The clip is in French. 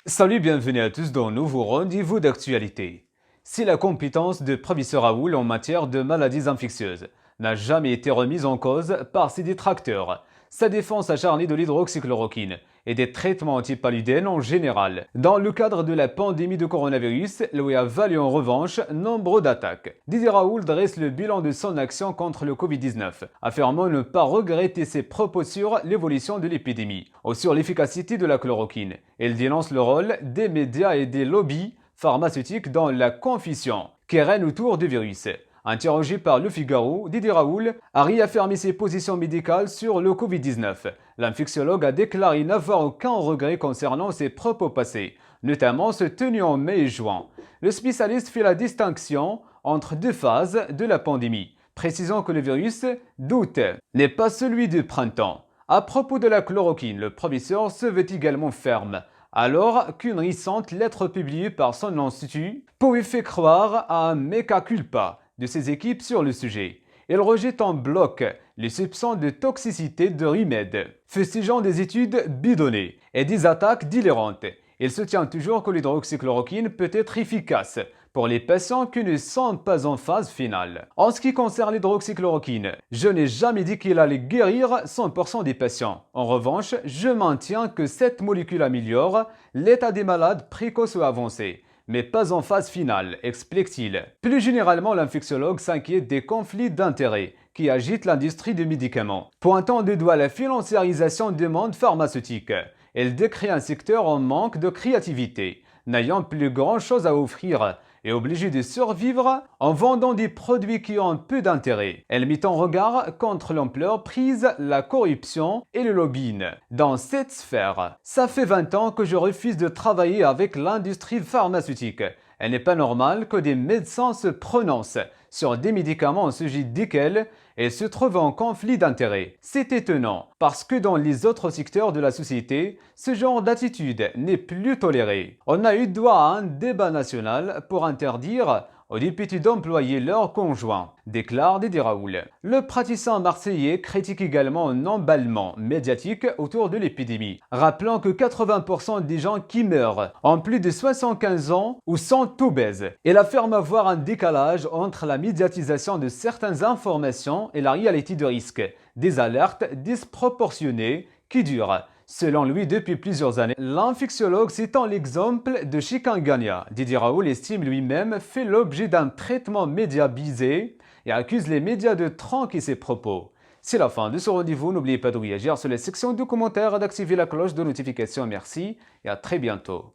Salut, bienvenue à tous dans un nouveau rendez-vous d'actualité. Si la compétence de professeur Raoul en matière de maladies infectieuses n'a jamais été remise en cause par ses détracteurs, sa défense acharnée de l'hydroxychloroquine et des traitements antipaludènes en général, dans le cadre de la pandémie de coronavirus, lui a valu en revanche nombre d'attaques. Didier Raoult dresse le bilan de son action contre le Covid-19, affirmant ne pas regretter ses propos sur l'évolution de l'épidémie ou sur l'efficacité de la chloroquine. Il dénonce le rôle des médias et des lobbies pharmaceutiques dans la confusion qui règne autour du virus. Interrogé par Le Figaro, Didier Raoult a réaffirmé ses positions médicales sur le Covid-19. L'infectiologue a déclaré n'avoir aucun regret concernant ses propos passés, notamment ceux tenus en mai et juin. Le spécialiste fait la distinction entre deux phases de la pandémie, précisant que le virus d'août n'est pas celui du printemps. À propos de la chloroquine, le professeur se veut également ferme, alors qu'une récente lettre publiée par son institut pouvait faire croire à un mea culpa de ses équipes sur le sujet. Il rejette en bloc les soupçons de toxicité de remèdes, fustigeant des études bidonnées et des attaques délirantes. Il soutient toujours que l'hydroxychloroquine peut être efficace pour les patients qui ne sont pas en phase finale. En ce qui concerne l'hydroxychloroquine, je n'ai jamais dit qu'il allait guérir 100% des patients. En revanche, je maintiens que cette molécule améliore l'état des malades précoces ou avancés, mais pas en phase finale, explique-t-il. Plus généralement, l'infectiologue s'inquiète des conflits d'intérêts qui agitent l'industrie des médicaments, pointant du doigt la financiarisation du monde pharmaceutique. Elle décrit un secteur en manque de créativité, n'ayant plus grand-chose à offrir et obligé de survivre en vendant des produits qui ont peu d'intérêt. Elle mit en regard contre l'ampleur prise la corruption et le lobbying dans cette sphère. Ça fait 20 ans que je refuse de travailler avec l'industrie pharmaceutique. Il n'est pas normal que des médecins se prononcent sur des médicaments au sujet desquels ils se trouvent en conflit d'intérêts. C'est étonnant, parce que dans les autres secteurs de la société, ce genre d'attitude n'est plus toléré. On a eu droit à un débat national pour interdire aux députés d'employer leurs conjoints, déclare Didier Raoult. Le praticien marseillais critique également un emballement médiatique autour de l'épidémie, rappelant que 80% des gens qui meurent ont plus de 75 ans ou sont obèses. Il affirme avoir un décalage entre la médiatisation de certaines informations et la réalité de risque, des alertes disproportionnées qui durent. Selon lui, depuis plusieurs années, l'infectiologue citant l'exemple de Chikungunya. Didier Raoult estime lui-même fait l'objet d'un traitement média biaisé et accuse les médias de tronquer ses propos. C'est la fin de ce rendez-vous. N'oubliez pas de réagir sur la section de commentaires et d'activer la cloche de notification. Merci et à très bientôt.